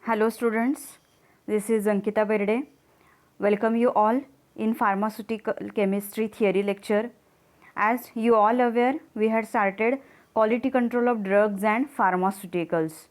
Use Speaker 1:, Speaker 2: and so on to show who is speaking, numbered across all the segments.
Speaker 1: Hello students, this is Ankita Berde. Welcome you all in pharmaceutical chemistry theory lecture. As you all aware, we had started quality control of drugs and pharmaceuticals.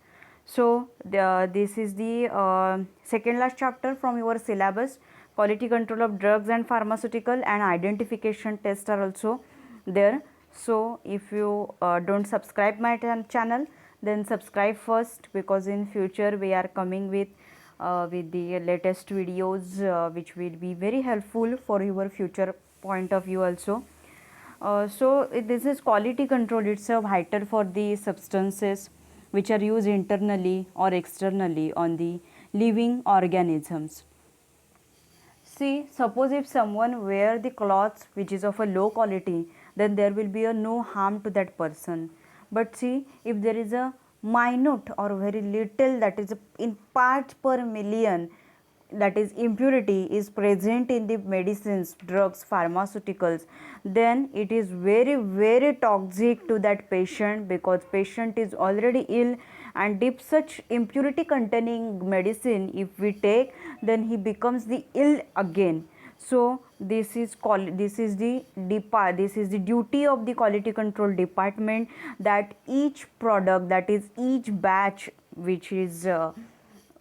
Speaker 1: So this is the second last chapter from your syllabus. Quality control of drugs and pharmaceutical and identification tests are also there. So if you don't subscribe my channel, then subscribe first, because in future we are coming with the latest videos which will be very helpful for your future point of view also. This is quality control. It's a vital for the substances which are used internally or externally on the living organisms. See, suppose if someone wear the clothes which is of a low quality, then there will be no harm to that person. But see, if there is a minute or very little, that is in parts per million, that is impurity is present in the medicines, drugs, pharmaceuticals, then it is very toxic to that patient, because patient is already ill, and if such impurity containing medicine if we take, then he becomes the ill again. So this is the duty of the quality control department, that each product, that is each batch which is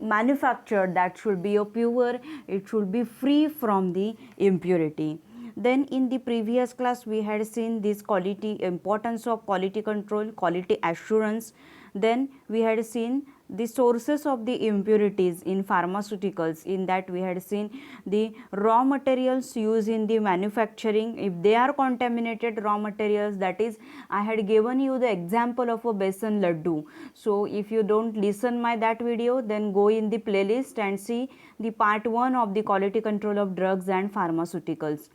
Speaker 1: manufactured, that should be a pure, it should be free from the impurity. Then in the previous class we had seen this importance of quality control, quality assurance. Then we had seen the sources of the impurities in pharmaceuticals. In that we had seen the raw materials used in the manufacturing, if they are contaminated raw materials, that is I had given you the example of a besan laddu. So if you don't listen my that video, then go in the playlist and see the part 1 of the quality control of drugs and pharmaceuticals.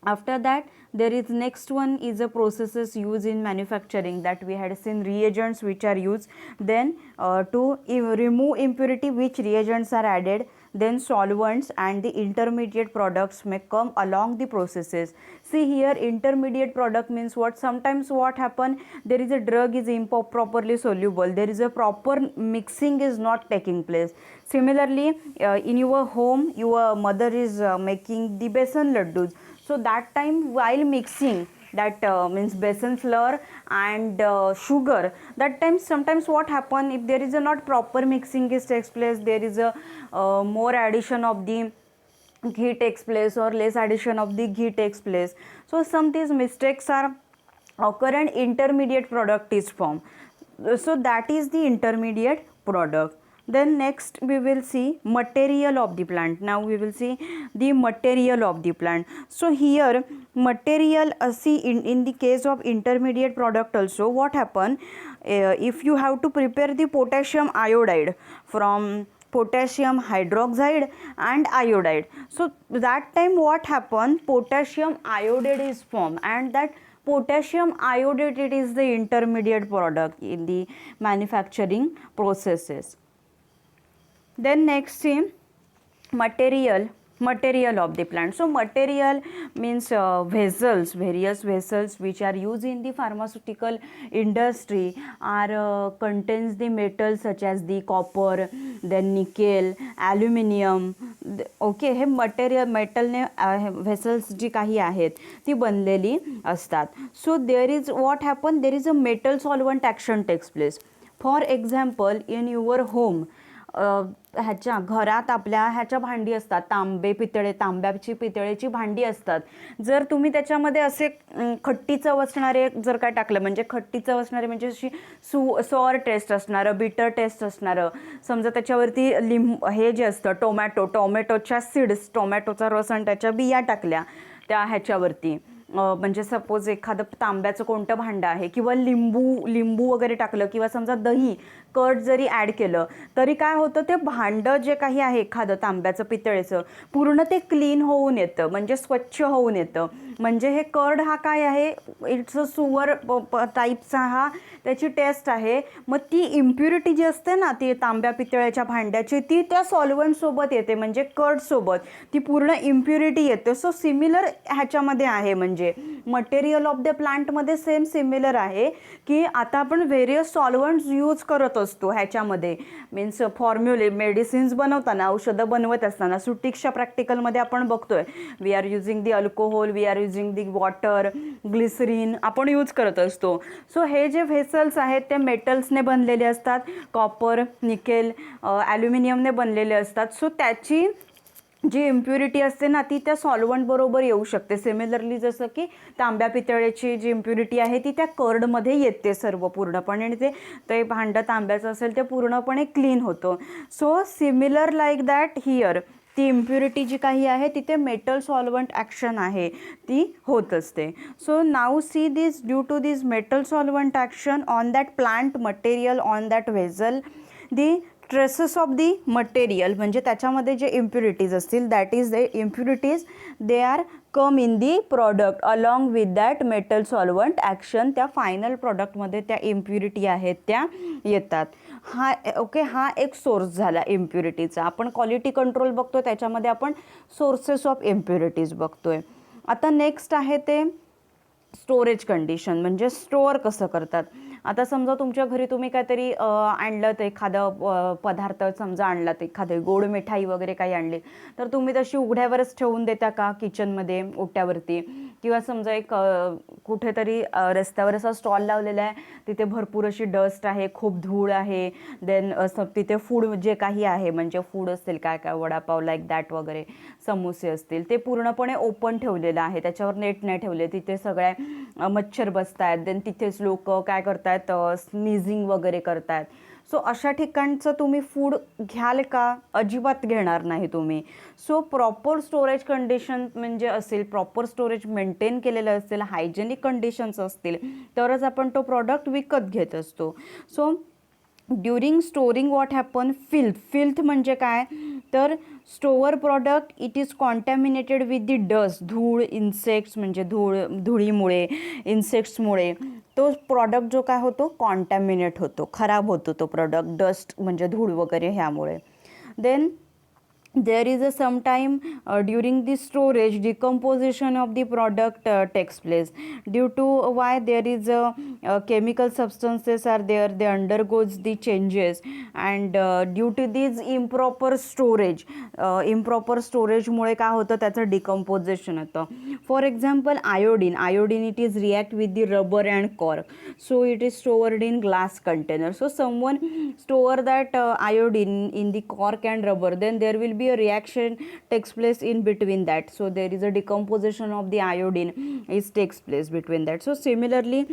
Speaker 1: After that, there is next one is a processes used in manufacturing, that we had seen reagents which are used. Then to remove impurity, which reagents are added, then solvents and the intermediate products may come along the processes. See here, intermediate product means what? Sometimes what happen, there is a drug is improperly soluble, there is a proper mixing is not taking place. Similarly, in your home, your mother is making the besan laddus. So that time while mixing, that means besan flour and sugar, that time sometimes what happen, if there is a not proper mixing is takes place, there is a more addition of the ghee takes place or less addition of the ghee takes place. So some these mistakes are occur and intermediate product is formed. So that is the intermediate product. Then next we will see material of the plant. Now we will see the material of the plant. So here material, see in the case of intermediate product also what happen, if you have to prepare the potassium iodide from potassium hydroxide and iodide, so that time what happen, potassium iodide is formed, and that potassium iodide, it is the intermediate product in the manufacturing processes. Then next see material of the plant. So material means vessels, various vessels which are used in the pharmaceutical industry are contains the metals such as the copper, then nickel, aluminium. Okay, हे मेटलने vessels जी काही आहेत ती बनलेली असतात. So there is what happen, there is a metal solvent action takes place. For example, in your home, ह्याच्या घरात आपल्या ह्याच्या भांडी असतात, तांब्याची पितळेची भांडी असतात. जर तुम्ही त्याच्यामध्ये असे खट्टी चव असणारे जर काय टाकलं, म्हणजे खट्टी चव असणारे म्हणजे अशी सॉर टेस्ट असणारं, बिटर टेस्ट असणारं, समजा त्याच्यावरती हे जे असतं टोमॅटोच्या सीड्स, टोमॅटोचा रस आणि त्याच्या बिया टाकल्या त्या ह्याच्यावरती, म्हणजे सपोज एखादं तांब्याचं कोणतं भांडं आहे, किंवा लिंबू वगैरे टाकलं, किंवा समजा दही कर्ड जरी ॲड केलं, तरी काय होतं, ते भांडं जे काही आहे एखादं तांब्याचं पितळेचं पूर्ण ते क्लीन होऊन येतं, म्हणजे स्वच्छ होऊन येतं. म्हणजे हे कर्ड हा काय आहे, इट्स अ सुवर टाईपचा हा त्याची टेस्ट आहे. मग ती इम्प्युरिटी जी असते ना, ती तांब्या पितळेच्या भांड्याची, ती त्या सॉल्वंटसोबत येते, म्हणजे कर्डसोबत ती पूर्ण इम्प्युरिटी येते. सो सिमिलर ह्याच्यामध्ये आहे, म्हणजे म्हणजे मटेरियल ऑफ द प्लांटमध्ये सेम सिमिलर आहे की आता आपण व्हेरियस सॉल्वंट्स यूज करत असतो ह्याच्यामध्ये, मीन्स फॉर्म्युले मेडिसिन्स बनवताना, औषधं बनवत असताना सुटिक्सच्या प्रॅक्टिकलमध्ये आपण बघतोय we are using the alcohol, we are using the water, glycerine आपण यूज करत असतो. सो हे जे व्हेसल्स आहेत ते मेटल्सने बनलेले असतात, कॉपर, निकेल, ॲल्युमिनियमने बनलेले असतात. सो त्याची जी इम्प्युरिटी असते ना ती त्या सॉल्वंट बरोबर येऊ शकते. सिमिलरली जसं की तांब्या पितळेची जी इम्प्युरिटी आहे ती त्या कर्डमध्ये येते सर्व पूर्णपणे, आणि ते भांडं तांब्याचं असेल ते पूर्णपणे क्लीन होतं. So similar like that here ती इम्प्युरिटी जी काही आहे तिथे मेटल सॉल्वंट ॲक्शन आहे ती होत असते. So now see this, due to this metal solvent action on that plant material on that vessel, the traces of the material म्हणजे त्याच्यामध्ये जे इम्प्युरिटीज असतील that is the impurities they are come in the product along with that metal solvent action. त्या final प्रॉडक्टमध्ये त्या impurity आहेत त्या येतात. हा एक सोर्स झाला इम्प्युरिटीचा. आपण क्वालिटी कंट्रोल बघतो त्याच्यामध्ये आपण सोर्सेस ऑफ इम्प्युरिटीज बघतोय. आता नेक्स्ट आहे ते स्टोरेज कंडिशन, म्हणजे स्टोअर कसं करतात. आता समजा तुमच्या घरी तुम्ही काहीतरी आणलं ते एखादं पदार्थ, समजा आणला ते एखादे गोड मिठाई वगैरे काही आणली तर तुम्ही तशी उघड्यावरच ठेवून देता का किचनमध्ये ओट्यावरती, किंवा समजा एक कुठेतरी रस्त्यावर असा स्टॉल लावलेला आहे तिथे भरपूर अशी डस्ट आहे, खूप धूळ आहे, देन तिथे फूड जे काही आहे म्हणजे फूड असतील काय काय वडापाव लाईक दॅट वगैरे समोसे असतील ते पूर्णपणे ओपन ठेवलेलं आहे, त्याच्यावर नेट नाही ठेवले, तिथे सगळ्या मच्छर बसत आहेत, देन तिथेच लोक काय करतात स्नीझिंग वगैरे करतात. सो अशा ठिकाणचं तुम्ही फूड घ्याल का? अजिबात घेणार नाही तुम्ही. सो प्रॉपर स्टोरेज कंडिशन म्हणजे असेल, प्रॉपर स्टोरेज मेंटेन केलेलं असेल, हायजेनिक कंडिशन्स असतील तरच आपण तो प्रॉडक्ट विकत घेत असतो. So during storing what happen, filth म्हणजे काय तर store product it is contaminated with the dust, धूळ, इन्सेक्ट्स म्हणजे धुळीमुळे इन्सेक्ट्समुळे तो प्रॉडक्ट जो काय होतो कॉन्टॅमिनेट होतो, खराब होतो तो प्रॉडक्ट, डस्ट म्हणजे धूळ वगैरे ह्यामुळे. Then there is a sometime during the storage decomposition of the product takes place, due to why there is a chemical substances are there, they undergoes the changes, and due to this improper storage मुळे काय होतं त्याचं decomposition होतं. For example iodine it is react with the rubber and cork, so it is stored in glass container. So someone store that iodine in the cork and rubber, then there will be a reaction takes place in between that, so there is a decomposition of the iodine is takes place between that. So similarly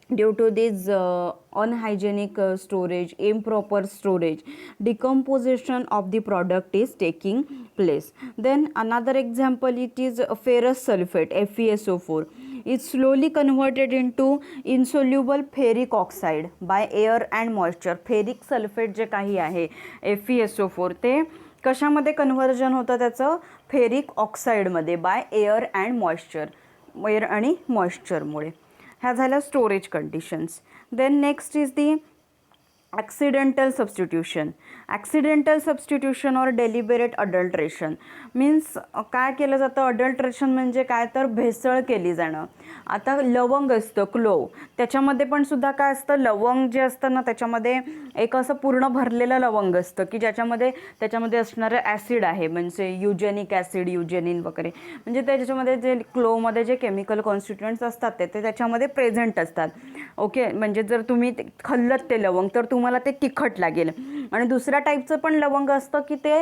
Speaker 1: due to this unhygienic storage, improper storage, decomposition of the product is taking place. Then another example, it is ferrous sulfate FeSO4 is slowly converted into insoluble ferric oxide by air and moisture. Ferric sulfate जे काही आहे FeSO4 ते कशामध्ये conversion होतं त्याचं ferric ऑक्साईडमध्ये by air and moisture, air आणि मॉइश्चरमुळे. ह्या झाल्या storage conditions. Then next is the accidental substitution or deliberate adulteration. Means काय केलं जातं, अडल्ट्रेशन म्हणजे काय तर भेसळ केली जाणं. आता लवंग असतं क्लोव, त्याच्यामध्ये पण सुद्धा काय असतं, लवंग जे असतं ना त्याच्यामध्ये एक असं पूर्ण भरलेलं लवंग असतं की त्याच्यामध्ये असणारं ॲसिड आहे, म्हणजे युजेनिक ॲसिड, युजेनिन वगैरे, म्हणजे त्याच्यामध्ये जे क्लोवमध्ये जे केमिकल कॉन्स्टिट्युएंट्स असतात ते त्याच्यामध्ये प्रेझेंट असतात. ओके, म्हणजे जर तुम्ही खाल्लत ते लवंग तर तुम्हाला ते तिखट लागेल. आणि दुसऱ्या टाईपचं पण लवंग असतं की ते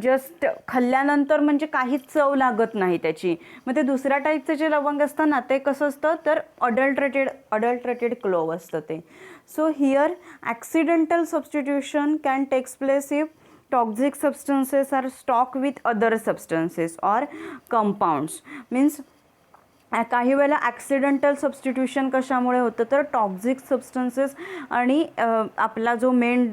Speaker 1: जस्ट खाल्ल्यानंतर म्हणजे काहीच चव लागत नाही त्याची. मग ते दुसऱ्या टाईपचं जे लवंग असतं ना ते कसं असतं तर अडल्ट्रेटेड क्लोव असतं ते. So here accidental substitution can takes place if toxic substances are stock with other substances or compounds. Means काही वेळेला ॲक्सिडेंटल सबस्टिट्यूशन कशामुळे होतं तर टॉक्झिक सबस्टन्सेस आणि आपला जो मेन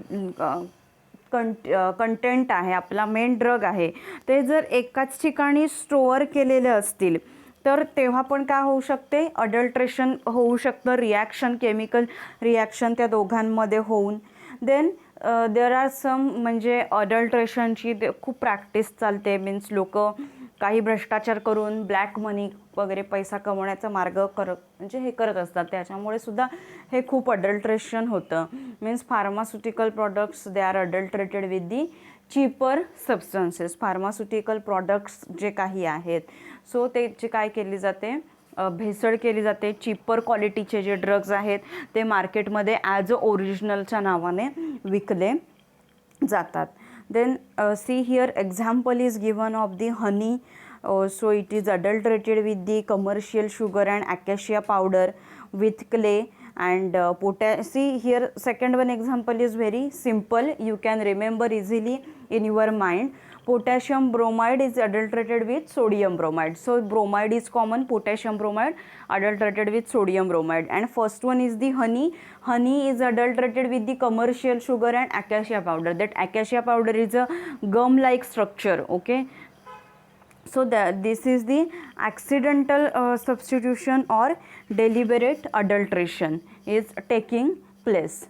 Speaker 1: कंटेंट आहे, आपला मेन ड्रग आहे ते जर एकाच ठिकाणी स्टोअर केलेले असतील तर तेव्हा पण काय होऊ शकते, अडल्ट्रेशन होऊ शकतं, रिॲक्शन, केमिकल रिॲक्शन त्या दोघांमध्ये होऊन. देन देर आर सम म्हणजे अडल्ट्रेशनची खूप प्रॅक्टिस चालते. मीन्स लोक काही भ्रष्टाचार करून ब्लॅक मनी वगैरे पैसा कमवण्याचा मार्ग म्हणजे हे करत असतात. त्याच्यामुळे सुद्धा हे खूप अडल्ट्रेशन होतं. Means pharmaceutical products they are adulterated with the cheaper substances. Pharmaceutical products जे काही आहेत सो त्याची काय केली जाते, भेसळ केली जाते. चीपर क्वालिटीचे जे ड्रग्ज आहेत ते मार्केटमध्ये ॲज अ ओरिजिनलच्या नावाने विकले जातात. Then see here example is given of the honey. So it is adulterated with the commercial sugar and acacia powder with clay and see here second one example is very simple, you can remember easily in your mind. Potassium bromide is adulterated with sodium bromide. So bromide is common, potassium bromide adulterated with sodium bromide. And first one is the honey. Honey is adulterated with the commercial sugar and acacia powder. That acacia powder is a gum like structure. Okay, so this is the accidental substitution or deliberate adulteration is taking place.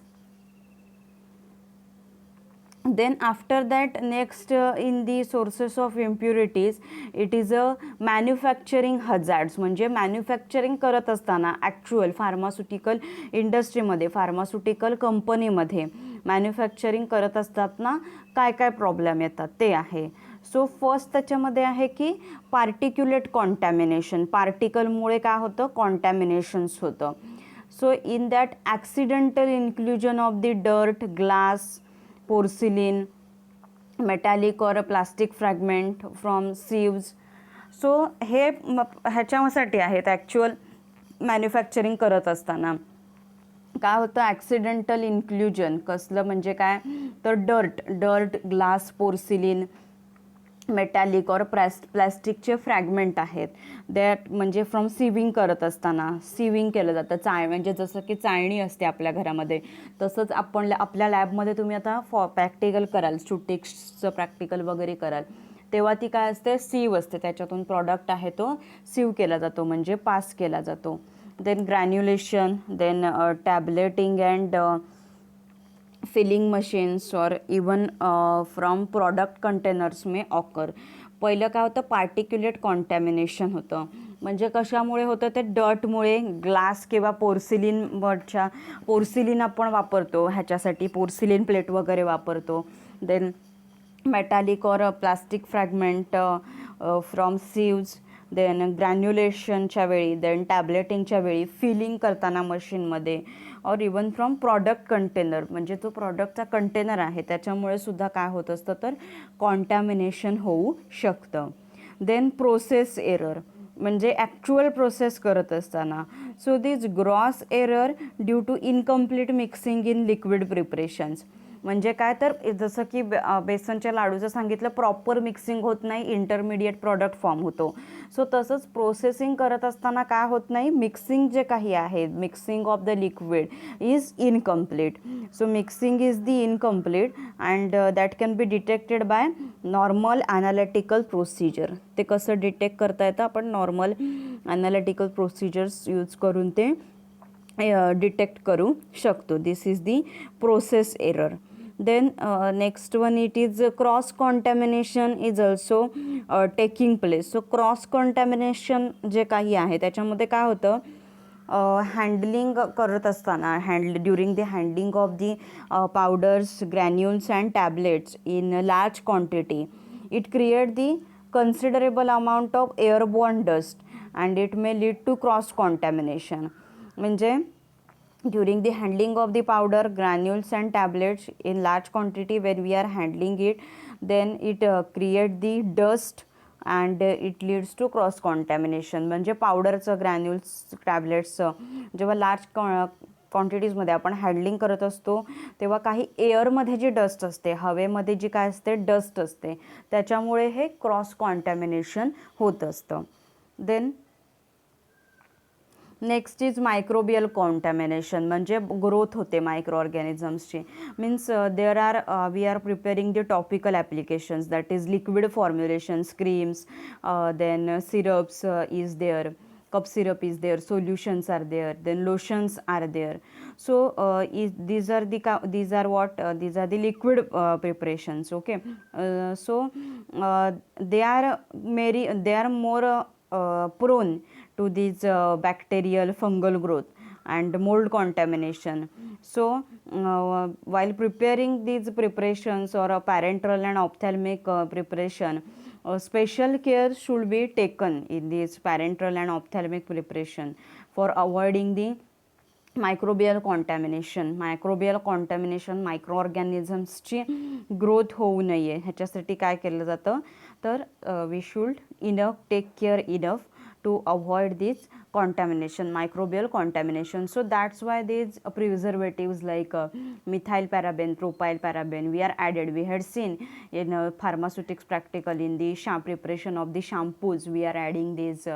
Speaker 1: Then after that next in the sources of impurities it is a manufacturing hazards. म्हणजे manufacturing करत असताना actual pharmaceutical इंडस्ट्रीमध्ये, pharmaceutical कंपनीमध्ये manufacturing करत असताना काय काय problem येतात ते आहे. सो फर्स्ट त्याच्यामध्ये आहे की पार्टिक्युलेट कॉन्टॅमिनेशन. पार्टिकलमुळे काय होतं, कॉन्टॅमिनेशन्स होतं. So in that accidental inclusion of the dirt, glass, porcelain, metallic or a plastic fragment from sieves. So हे ह्याच्यासाठी आहेत ॲक्च्युअल मॅन्युफॅक्चरिंग करत असताना. काय होतं, ॲक्सिडेंटल इन्क्ल्युजन कसलं म्हणजे काय तर डर्ट, ग्लास, पोर्सिलिन, मेटॅलिक और प्लॅस्टिकचे फ्रॅगमेंट आहेत. दॅट म्हणजे फ्रॉम सिविंग करत असताना, सिविंग केलं जातं. म्हणजे जसं की चाळणी असते आपल्या घरामध्ये तसंच आपल्या लॅबमध्ये तुम्ही आता प्रॅक्टिकल कराल, स्टुटिक्सचं प्रॅक्टिकल वगैरे कराल तेव्हा ती काय असते, सीव असते. त्याच्यातून प्रॉडक्ट आहे तो सीव केला जातो म्हणजे पास केला जातो. Then granulation, then tabletting and filling machines or even from product containers में ऑकर. पहिलं काय होतं, पार्टिक्युलेट कॉन्टॅमिनेशन होतं. म्हणजे कशामुळे होतं, ते डर्टमुळे. ग्लास किंवा पोर्सिलिन आपण वापरतो ह्याच्यासाठी, पोर्सिलिन प्लेट वगैरे वापरतो. देन मेटॅलिक और प्लास्टिक फ्रॅगमेंट फ्रॉम सीव्ज. देन ग्रॅन्युलेशनच्या वेळी, देन टॅबलेटिंगच्या वेळी, फिलिंग करताना मशीनमध्ये, और इवन फ्रॉम प्रॉडक्ट कंटेनर म्हणजे जो प्रॉडक्टचा कंटेनर आहे त्याच्यामुळे सुद्धा काय होत असतं तर कॉन्टॅमिनेशन होऊ शकतं. देन प्रोसेस एरर म्हणजे ॲक्च्युअल प्रोसेस करत असताना. So this gross error due to incomplete mixing in liquid preparations. म्हणजे काय तर जसं की बेसनच्या लाडूचं सांगितलं, प्रॉपर मिक्सिंग होत नाही, इंटरमिडिएट प्रॉडक्ट फॉर्म होतो. सो तसंच प्रोसेसिंग करत असताना काय होत नाही, मिक्सिंग जे काही आहे, mixing of the liquid is incomplete. So mixing is the incomplete and that can be detected by normal analytical procedure. ते कसं डिटेक्ट करता येतं, आपण नॉर्मल ॲनालिटिकल प्रोसिजर्स यूज करून ते डिटेक्ट करू शकतो. This is the process error. Then next one it is cross contamination is also taking place. So cross contamination जे काही आहे त्याच्यामध्ये काय होतं, हँडलिंग करत असताना, during the handling of the powders, granules and tablets in large quantity it create the considerable amount of airborne dust and it may lead to cross contamination. म्हणजे during the handling of the powder, granules and tablets in large quantity, when we are handling it, then it create the dust and it leads to cross contamination. म्हणजे पावडरचं, granules, टॅबलेट्सचं जेव्हा large क्वांटिटीजमध्ये आपण handling करत असतो तेव्हा काही एअरमध्ये जी dust असते, हवेमध्ये जी काय असते डस्ट असते, त्याच्यामुळे हे क्रॉस कॉन्टॅमिनेशन होत असतं. Then next is microbial contamination म्हणजे ग्रोथ होते मायक्रो ऑर्गॅनिझम्सची. Means we are preparing the topical applications, that is liquid formulations, creams, then syrups is there, cough syrup is there, solutions are there, then lotions are there. So these are the liquid preparations. Okay, so they are more prone to these bacterial fungal growth and mold contamination. So while preparing these preparations or a parenteral and ophthalmic preparation, special care should be taken in this parenteral and ophthalmic preparation for avoiding the microbial contamination मायक्रोऑर्गॅनिझम्सची growth होऊ नये ह्याच्यासाठी काय केलं जातं तर we should take care enough to avoid this contamination, microbial contamination. So that's why these preservatives like methyl paraben, propyl paraben we are added. We had seen in pharmaceutics practical in the preparation of the shampoos we are adding these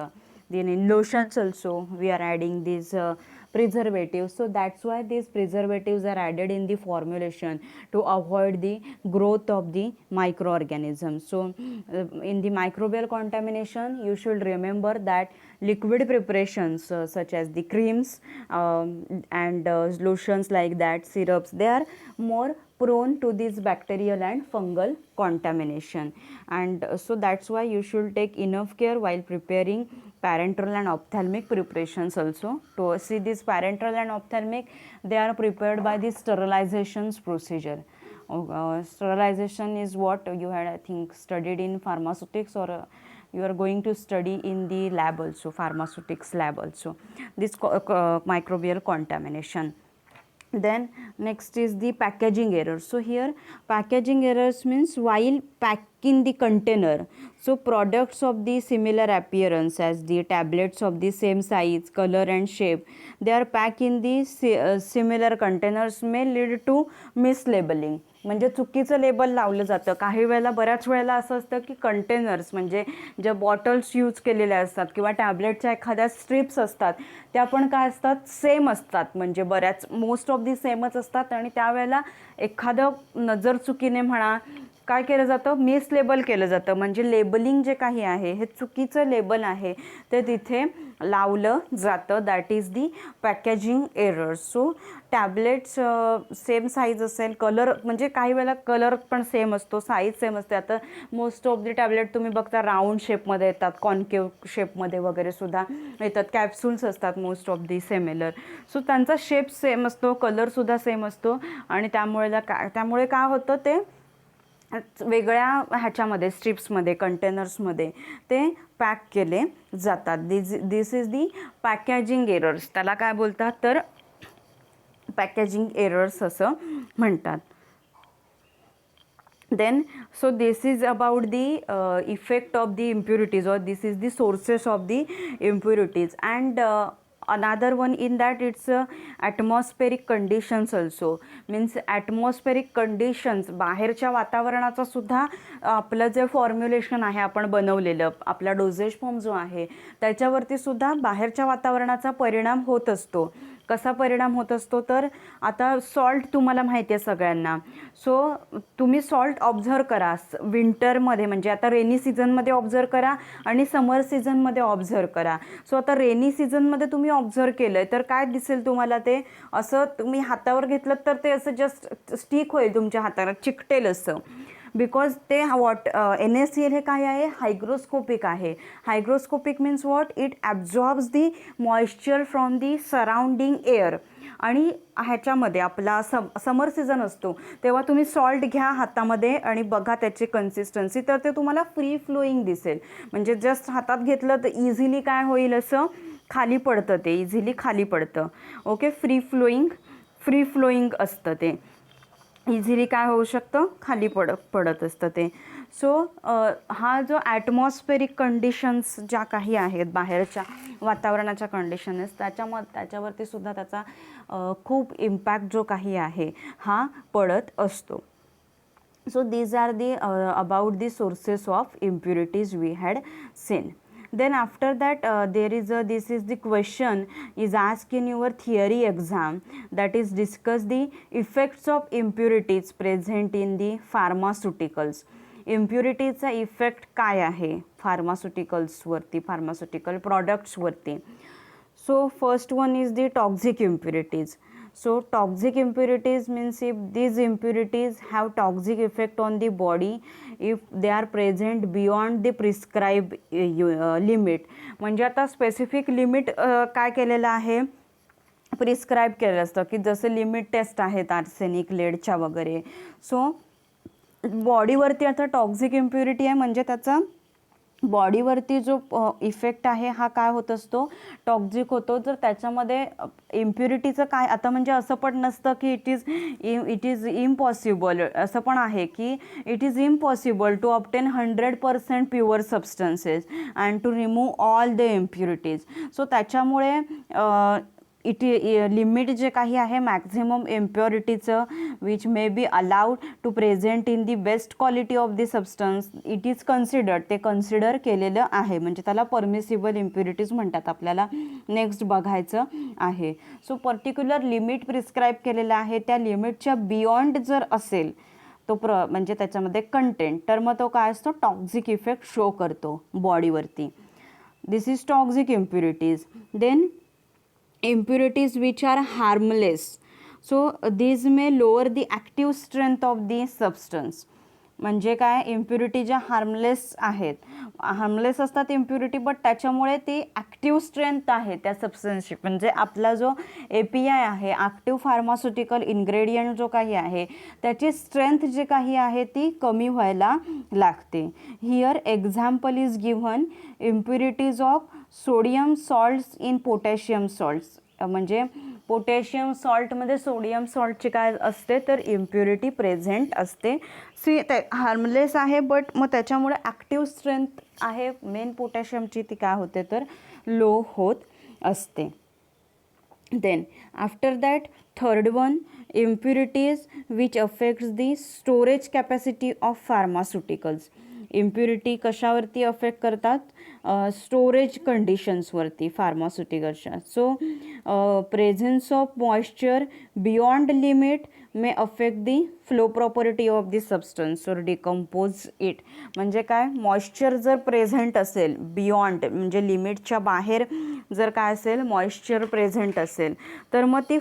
Speaker 1: then in lotions also we are adding these preservatives. So that's why these preservatives are added in the formulation to avoid the growth of the microorganisms. So in the microbial contamination you should remember that liquid preparations such as the creams and lotions like that, syrups, they are more prone to this bacterial and fungal contamination, and so that's why you should take enough care while preparing parenteral and ophthalmic preparations also. To see this parenteral and ophthalmic, they are prepared by the sterilizations procedure. Sterilization is what you had I think studied in pharmaceutics, or you are going to study in the lab also, pharmaceutics lab also, this microbial contamination. Then next is the packaging errors. So here packaging errors means while packing the container, so products of the similar appearance as the tablets of the same size, color and shape, they are packed in the similar containers may lead to mislabeling. म्हणजे चुकीचं label लावलं जातं. काही वेळेला बऱ्याच वेळेला असं असतं की कंटेनर्स म्हणजे ज्या बॉटल्स यूज केलेल्या असतात किंवा टॅबलेटच्या एखाद्या स्ट्रिप्स असतात त्या पण काय असतात सेम असतात, म्हणजे बऱ्याच मोस्ट ऑफ दी सेमच असतात, आणि त्यावेळेला एखादं नजर चुकीने म्हणा काय केलं जातं मिसलेबल केलं जातं, म्हणजे लेबलिंग जे काही आहे हे चुकीचं लेबल आहे ते तिथे लावलं जातं. That is the packaging error. So tablets same size असेल, कलर म्हणजे काही वेळेला कलर पण सेम असतो, साईज सेम असते. आता मोस्ट ऑफ दी टॅबलेट तुम्ही बघता राऊंड शेपमध्ये येतात, कॉन्केव शेपमध्ये वगैरे सुद्धा येतात, कॅप्सूल्स असतात most of the similar. So त्यांचा शेप सेम असतो, कलरसुद्धा सेम असतो, आणि त्यामुळे काय होतं ते वेगळ्या ह्याच्यामध्ये स्ट्रिप्समध्ये कंटेनर्समध्ये ते पॅक केले जातात. दिस इज दी पॅकेजिंग एरर्स. त्याला काय बोलतात तर पॅकेजिंग एरर्स असं म्हणतात. Then so this is about the effect of the impurities, or this is the sources of the impurities, and another one in that it's atmospheric conditions also. Means atmospheric conditions, बाहेरच्या वातावरणाचा सुद्धा आपलं जे formulation आहे आपण बनवलेलं आपला dosage form जो आहे त्याच्यावरती सुद्धा बाहेरच्या वातावरणाचा परिणाम होत असतो. कसा परिणाम होत असतो तर आता सॉल्ट तुम्हाला माहिती आहे सगळ्यांना. सो तुम्ही सॉल्ट ऑब्झर्व करा विंटरमध्ये, म्हणजे आता रेनी सीझनमध्ये ऑब्झर्व करा आणि समर सीझनमध्ये ऑब्झर्व करा. सो आता रेनी सीझनमध्ये तुम्ही ऑब्झर्व केलं आहे तर काय दिसेल तुम्हाला, ते असं तुम्ही हातावर घेतलं तर ते असं जस्ट स्टिक होईल तुमच्या हाताला, चिकटेल असं, बिकॉज ते NaCl हे काय आहे हायग्रोस्कोपिक आहे. Hygroscopic means what, it absorbs the moisture from the surrounding air. आणि ह्याच्यामध्ये आपला समर सीझन असतो तेव्हा तुम्ही सॉल्ट घ्या हातामध्ये आणि बघा त्याची कन्सिस्टन्सी, तर ते तुम्हाला फ्री फ्लोईंग दिसेल. म्हणजे जस्ट हातात घेतलं तर इझिली काय होईल असं खाली पडतं, ते इझिली खाली पडतं. ओके, फ्री फ्लोईंग असतं ते, इझिली काय होऊ शकतं खाली पडत असतं ते. सो हा जो ॲटमॉस्फेरिक कंडिशन्स ज्या काही आहेत बाहेरच्या वातावरणाच्या कंडिशन्स त्याच्यावरती सुद्धा त्याचा खूप इम्पॅक्ट जो काही आहे हा पडत असतो. So these are the about the sources of impurities we had seen. Then after that this is the question is asked in your theory exam, that is discuss the effects of impurities present in the pharmaceuticals. Impurities effect काय आहे फार्मास्युटिकल्सवरती, pharmaceutical प्रॉडक्ट्सवरती. So first one is the toxic impurities. So toxic impurities means if these impurities have toxic effect on the body if they are present beyond the prescribed limit. म्हणजे आता specific limit काय केलेलं आहे, prescribe केलेलं असतं की जसं limit taste आहेत आर्सेनिक लेडच्या वगैरे. सो बॉडीवरती आता टॉक्झिक इम्प्युरिटी आहे म्हणजे त्याचा बॉडीवरती जो इफेक्ट आहे हा काय होत असतो, टॉक्झिक होतो. जर त्याच्यामध्ये इम्प्युरिटीचं काय आता म्हणजे असं पण नसतं की इट इज इम्पॉसिबल, असं पण आहे की it is impossible to obtain 100% pure substances and to remove all the impurities. So त्याच्यामुळे लिमिट जे काही आहे मॅक्झिमम इम्प्युरिटीचं which may be allowed to present in the best quality of the substance it is considered, ते consider केलेलं आहे म्हणजे त्याला परमिसिबल इम्प्युरिटीज म्हणतात. आपल्याला नेक्स्ट बघायचं आहे. सो पर्टिक्युलर लिमिट प्रिस्क्राईब केलेलं आहे, त्या लिमिटच्या बियॉन्ड जर असेल तो म्हणजे त्याच्यामध्ये कंटेंट, तर मग तो काय असतो, टॉक्झिक इफेक्ट शो करतो बॉडीवरती. This is toxic impurities. Then impurities which are harmless, so these may lower the active strength of the substance. म्हणजे काय, इम्प्युरिटी ज्या हार्मलेस आहेत, हार्मलेस असतात इम्प्युरिटी बट त्याच्यामुळे ती ॲक्टिव्ह स्ट्रेंथ आहे त्या सबस्टन्सची, म्हणजे आपला जो API आहे ॲक्टिव्ह फार्मास्युटिकल इन्ग्रेडियंट जो काही आहे त्याची स्ट्रेंथ जे काही आहे ती कमी व्हायला लागते. Here example is given impurities of sodium salts in potassium salts. म्हणजे पोटॅशियम सॉल्टमध्ये सोडियम सॉल्टची काय असते तर इम्प्युरिटी प्रेझेंट असते. सी ते हार्मलेस आहे बट मग त्याच्यामुळे ॲक्टिव्ह स्ट्रेंथ आहे मेन पोटॅशियमची ती काय होते तर लो होत असते. Then after that third one, impurities which affects the storage capacity of pharmaceuticals. Impurity कशावरती अफेक्ट करतात, स्टोरेज कंडिशन्सवरती फार्मास्युटिकल्सच्या. So presence of moisture beyond limit may affect the flow property of the substance और decompose it. म्हणजे काय, moisture जर present असेल beyond म्हणजे लिमिटच्या बाहेर जर काय असेल मॉइश्चर प्रेझेंट असेल तर मग ती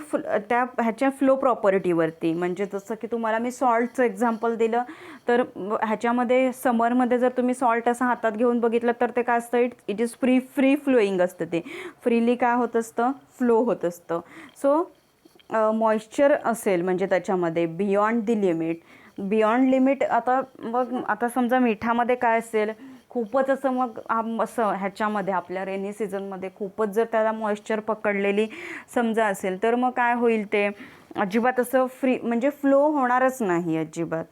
Speaker 1: त्या ह्याच्या फ्लो प्रॉपर्टीवरती, म्हणजे जसं की तुम्हाला मी सॉल्टचं एक्झाम्पल दिलं तर ह्याच्यामध्ये समरमध्ये जर तुम्ही सॉल्ट असं हातात घेऊन बघितलं तर ते काय असतं, इट इज फ्री फ्लोईंग असतं, ते फ्रीली काय होत असतं, फ्लो होत असतं. सो मॉइश्चर असेल म्हणजे त्याच्यामध्ये beyond the limit, beyond limit. आता समजा मिठामध्ये काय असेल खूपच असं मग असं ह्याच्यामध्ये आपल्या रेनी सीझनमध्ये खूपच जर त्याला मॉइश्चर पकडलेली समजा असेल तर मग काय होईल, ते अजिबात असं फ्री म्हणजे फ्लो होणारच नाही अजिबात.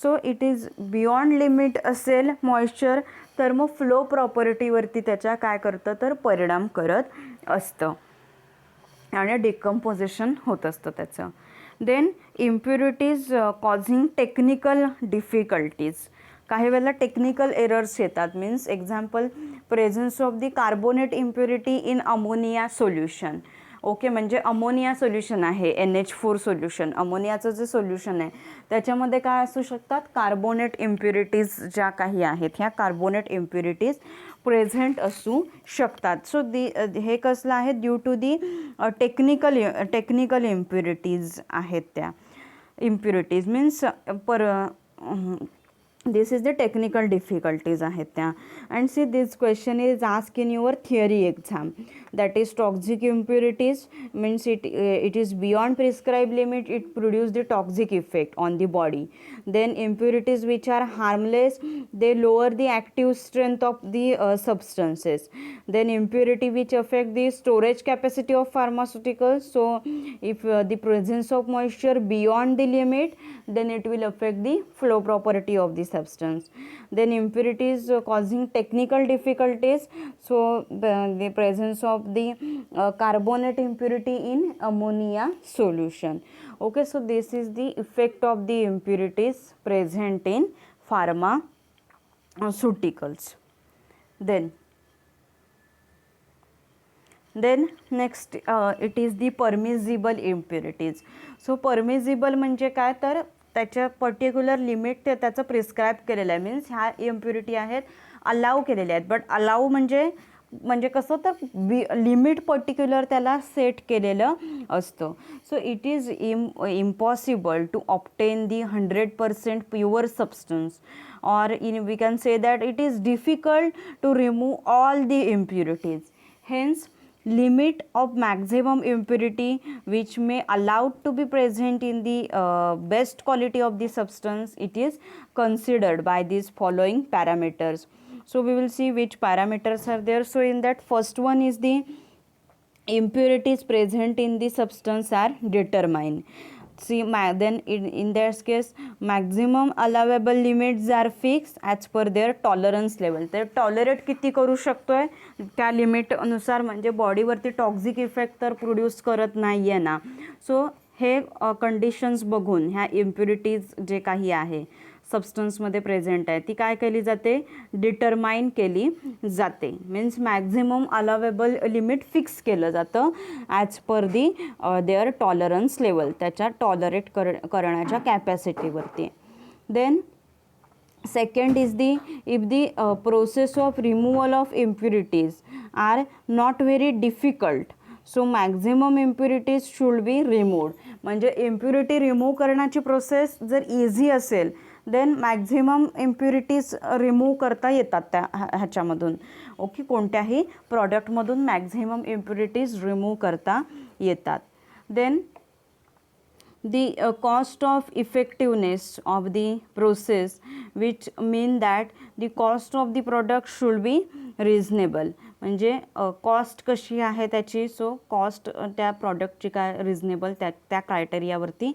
Speaker 1: So it is beyond limit असेल मॉइश्चर तर मग फ्लो प्रॉपर्टीवरती त्याच्या काय करतं तर परिणाम करत असतं आणि डिकम्पोजिशन होत असतं त्याचं. Then impurities causing technical difficulties. काही वेळेला टेक्निकल एरर्स येतात, means example presence of the carbonate impurity in ammonia solution. Okay, म्हणजे अमोनिया सोल्युशन आहे NH4 सोल्युशन, अमोनियाचं जे सोल्युशन आहे त्याच्यामध्ये काय असू शकतात, कार्बोनेट इम्प्युरिटीज ज्या काही आहेत ह्या कार्बोनेट इम्प्युरिटीज प्रेझेंट असू शकतात. सो हे कसलं आहे, due to the technical impurities आहेत त्या. Impurities means this is the technical difficulties आहेत त्या. And see this question is ask in your theory exam, that is toxic impurities means it is beyond prescribe limit, it produce the toxic effect on the body. Then impurities which are harmless, they lower the active strength of the substances. Then impurity which affect the storage capacity of pharmaceuticals. So if the presence of moisture beyond the limit then it will affect the flow property of the substance. Then impurities causing technical difficulties, so the presence of the carbonate impurity in ammonia solution. Okay, so this is the effect of the impurities present in pharmaceuticals. Then next it is the permissible impurities. So permissible म्हणजे काय तर त्याच्या particular limit ते त्याचं prescribe केलेलं आहे, means ह्या impurity आहेत अलाव केलेल्या आहेत. बट अलाव म्हणजे म्हणजे कसं तर लिमिट पर्टिक्युलर त्याला सेट केलेलं असतं. So it is impossible to obtain the 100% pure substance, or we can say that it is difficult to remove all the impurities. Hence limit of maximum impurity which may allowed to be present in the best quality of the substance, it is considered by these following parameters. So we will see which parameters are there. So in that, first one is the impurities present in the substance are determined. See, then in that case maximum allowable limits are fixed as per their tolerance level. तर tolerate किती करू शकतोय त्या लिमिटनुसार, म्हणजे बॉडीवरती toxic effect तर produce करत नाही आहे ना. सो हे कंडिशन्स बघून ह्या इम्प्युरिटीज जे काही आहे सबस्टन्समध्ये प्रेझेंट आहे ती काय केली जाते, डिटरमाइन केली जाते. Means maximum allowable limit fix केलं जातं as per the their tolerance level, त्याच्या टॉलरेट करण्याच्या कॅपॅसिटीवरती. Then second is the, if the process of removal of impurities are not very difficult, so maximum impurities should be removed. म्हणजे impurity remove करण्याची process जर easy असेल then maximum impurities remove करता येतात त्या ह्याच्यामधून. ओके, कोणत्याही प्रॉडक्टमधून मॅक्झिमम इम्प्युरिटीज रिमूव्ह करता येतात. Then the cost of effectiveness of the process, which mean that the cost of the product should be reasonable. म्हणजे कॉस्ट कशी आहे त्याची, सो कॉस्ट त्या प्रॉडक्टची काय रिजनेबल त्या क्रायटेरियावरती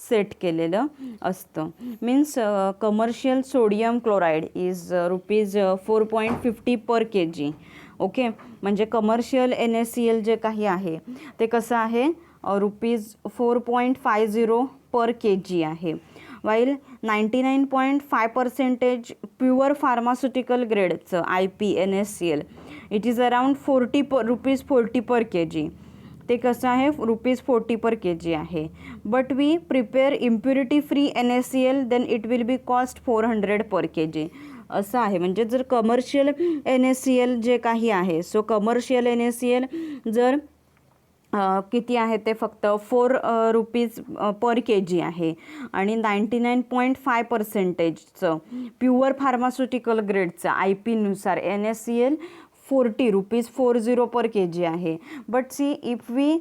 Speaker 1: सेट केलेलं असतं. Means commercial sodium chloride is ₹4.50 per kg. Okay, म्हणजे कमर्शियल NaCl जे काही आहे ते कसं आहे ₹4.50 पर kg आहे. वाईल 99.5% प्युअर फार्मास्युटिकल ग्रेडचं IP NaCl it is around ₹40 per kg. ते कसं आहे ₹40 पर kg आहे. But we prepare impurity free NaCl then it will be cost 400 per kg. असं आहे. म्हणजे जर कमर्शियल NaCl जे काही आहे, सो कमर्शियल NaCl जर किती आहे ते फक्त ₹4 पर kg आहे आणि 99.5%चं प्युअर फार्मास्युटिकल ग्रेडचं IPनुसार NaCl ₹40 पर kg आहे. But see if we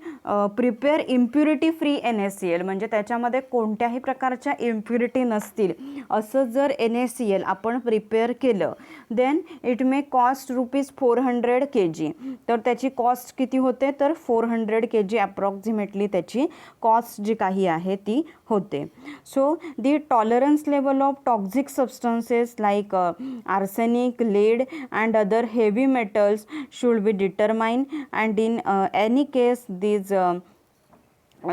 Speaker 1: prepare impurity free NaCl म्हणजे त्याच्यामध्ये कोणत्याही प्रकारच्या इम्प्युरिटी नसतील असं जर NaCl आपण प्रिपेअर केलं then it may cost ₹400 kg. तर त्याची कॉस्ट किती होते तर 400 kg अप्रॉक्सिमेटली त्याची कॉस्ट जी काही आहे ती होते. So the tolerance level of toxic substances like arsenic, lead and other heavy metals should be determined, and in any case these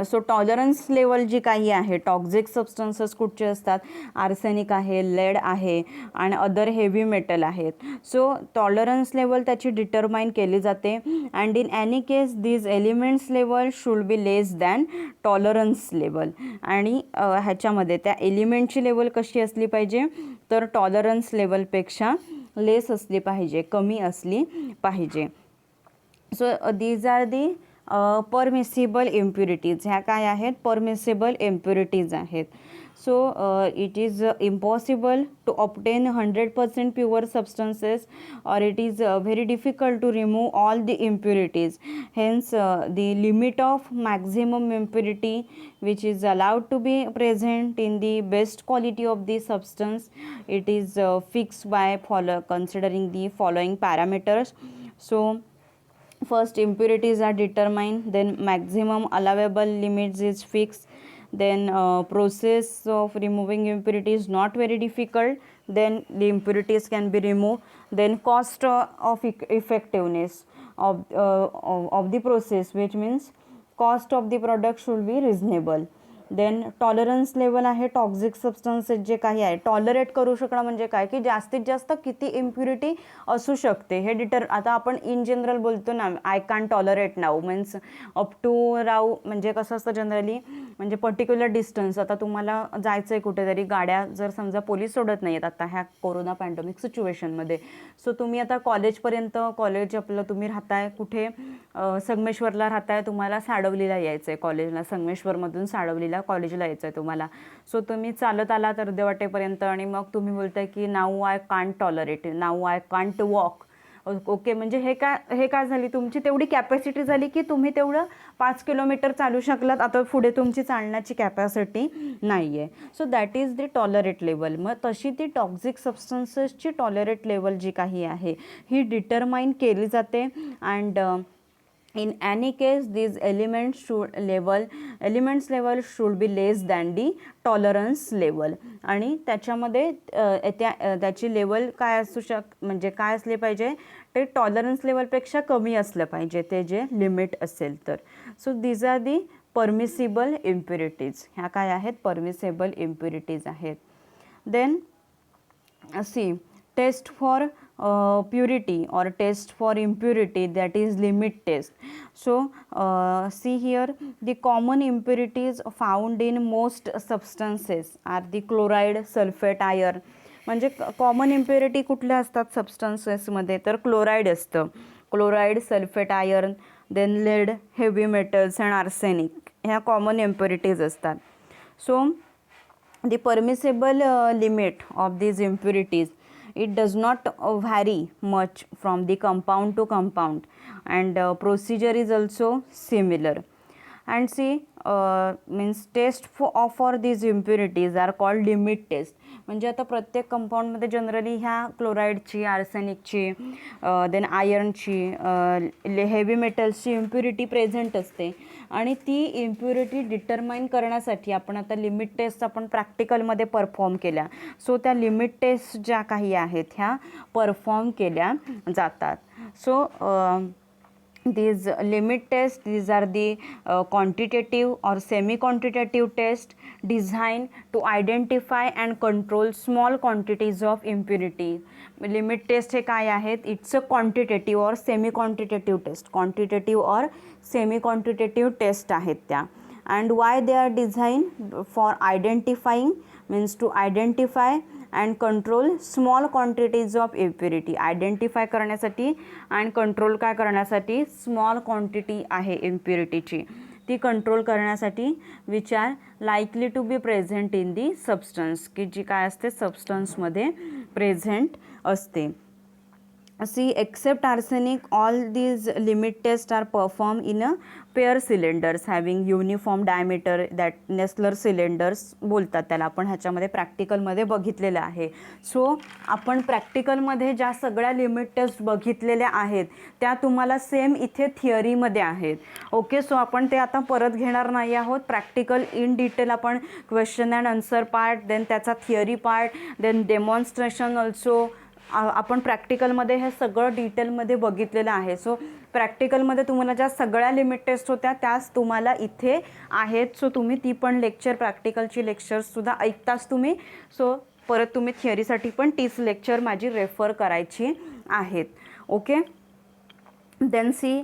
Speaker 1: so tolerance level जी काही आहे टॉक्झिक सबस्टन्सेस कुठचे असतात, आर्सेनिक आहे, लेड आहे आणि अदर हेवी मेटल आहेत. So tolerance level त्याची डिटरमाइन केली जाते and in any case these elements level should be less than tolerance level. आणि ह्याच्यामध्ये त्या एलिमेंटची लेवल कशी असली पाहिजे तर टॉलरन्स लेवलपेक्षा लेस असली पाहिजे, कमी असली पाहिजे. So these are the permissible impurities. ह्या काय आहेत परमिसिबल इम्प्युरिटीज आहेत. So it is impossible to obtain 100% pure substances or it is very difficult to remove all the impurities. Hence the limit of maximum impurity which is allowed to be present in the best quality of the substance, it is fixed by considering the following parameters. So first impurities are determined, then maximum allowable limits is fixed, then process of removing impurities not very difficult, then the impurities can be removed, then cost of effectiveness of the process, which means cost of the product should be reasonable. Then tolerance level आहे toxic substances जे काही आहे. Tolerate करू शकणं म्हणजे काय की जास्तीत जास्त किती इम्प्युरिटी असू शकते हे आता आपण इन जनरल बोलतो ना, I can tolerate now means up to row, म्हणजे कसं असतं जनरली म्हणजे पर्टिक्युलर डिस्टन्स. आता तुम्हाला जायचं आहे कुठेतरी, गाड्या जर समजा पोलीस सोडत नाही आहेत आता ह्या कोरोना पॅन्डेमिक सिच्युएशनमध्ये, सो तुम्ही आता कॉलेजपर्यंत, कॉलेज आपलं तुम्ही राहताय कुठे, संगमेश्वरला राहताय, तुम्हाला साडवलीला यायचं आहे कॉलेजला, संगमेश्वरमधून साडवलीला कॉलेजला यायचं आहे तुम्हाला. सो तुम्ही चालत आलात अर्धेवाटेपर्यंत आणि मग तुम्ही बोलताय की now I can't tolerate, now I can't walk. Okay, म्हणजे हे काय झाली, तुमची तेवढी कॅपॅसिटी झाली की तुम्ही तेवढं 5 किलोमीटर चालू शकलात, आता पुढे तुमची चालण्याची कॅपॅसिटी नाही आहे. So that is the tolerate level. मग तशी ती टॉक्झिक सबस्टन्सेसची टॉलरेट लेवल जी काही आहे ही डिटरमाइन केली जाते. And in any case these elements level should be less than the tolerance level. आणि त्याच्यामध्ये त्याची लेवल काय असू म्हणजे काय असले पाहिजे, ते टॉलरन्स लेवलपेक्षा कमी असलं पाहिजे ते जे लिमिट असेल तर. So these are the permissible impurities. ह्या काय आहेत, परमिसिबल इम्प्युरिटीज आहेत. Then see test for purity or test for impurity, that is limit test. So see here, the common impurities found in most substances are the chloride, sulfate, iron. म्हणजे common impurity कुठल्या असतात सबस्टन्सेसमध्ये, तर chloride असतं, chloride, sulphate, iron, then lead, heavy metals and arsenic, ह्या common impurities असतात. So the permissible limit of these impurities, it does not vary much from the compound to compound, and procedure is also similar. And see means test for these impurities are called limit test. म्हणजे आता प्रत्येक कंपाऊंडमध्ये generally ह्या क्लोराईडची, आर्सेनिकची, then आयर्नची, heavy मेटल्सची impurity present असते. आणि ती impurity determine करण्यासाठी आपण आता लिमिट टेस्ट आपण प्रॅक्टिकलमध्ये परफॉर्म केल्या. सो त्या लिमिट टेस्ट ज्या काही आहेत ह्या परफॉर्म केल्या जातात. So these limit tests, these are the quantitative or semi quantitative test designed to identify and control small quantities of impurity. Limit test हे काय आहेत, it's a quantitative or semi quantitative test, quantitative or semi quantitative test आहेत त्या. And why they are design for identifying means to identify and control small quantities of impurity. Identify करण्यासाठी and control काय करण्यासाठी, small quantity आहे इम्प्युरिटीची ती control करण्यासाठी, which are likely to be present in the substance, की जी काय असते सबस्टन्समध्ये प्रेझेंट असते. See, except arsenic, all these limit tests are performed in a pair cylinders having uniform diameter, that Nessler cylinders बोलतात त्याला. आपण ह्याच्यामध्ये प्रॅक्टिकलमध्ये बघितलेलं आहे. सो आपण प्रॅक्टिकलमध्ये ज्या सगळ्या लिमिट टेस्ट बघितलेल्या आहेत त्या तुम्हाला सेम इथे थिअरीमध्ये आहेत. ओके, सो आपण ते आता परत घेणार नाही आहोत. प्रॅक्टिकल इन डिटेल आपण question and answer part, then त्याचा theory part, then demonstration also आपण प्रॅक्टिकलमध्ये हे सगळं डिटेलमध्ये बघितलेलं आहे. सो प्रॅक्टिकलमध्ये तुम्हाला ज्या सगळ्या लिमिट टेस्ट होत्या त्याच तुम्हाला इथे आहेत. सो तुम्ही ती पण लेक्चर, प्रॅक्टिकलची लेक्चर्ससुद्धा ऐकताच तुम्ही. सो परत तुम्ही थिअरीसाठी पण तीच लेक्चर माझी रेफर करायची आहेत. ओके, देन सी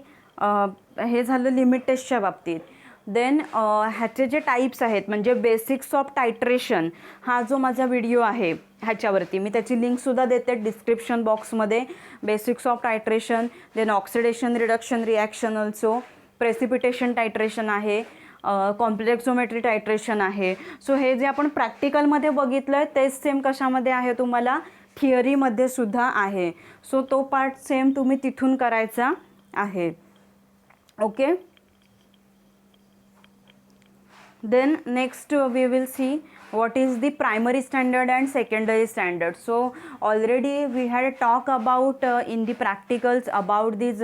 Speaker 1: हे झालं लिमिट टेस्टच्या बाबतीत. देन ह्याचे जे टाईप्स आहेत म्हणजे बेसिक्स ऑफ टायट्रेशन, हा जो माझा व्हिडिओ आहे ह्याच्यावरती मी त्याची लिंकसुद्धा देते डिस्क्रिप्शन बॉक्समध्ये. Basics of titration, then oxidation reduction reaction also, precipitation titration आहे, कॉम्प्लेक्सोमेट्री टायट्रेशन आहे. सो हे जे आपण प्रॅक्टिकलमध्ये बघितलं आहे तेच सेम कशामध्ये आहे, तुम्हाला थिअरीमध्ये सुद्धा आहे. सो तो पार्ट सेम तुम्ही तिथून करायचा आहे. Okay, then next we will see what is the primary standard and secondary standard. So already we had talk about in the practicals about these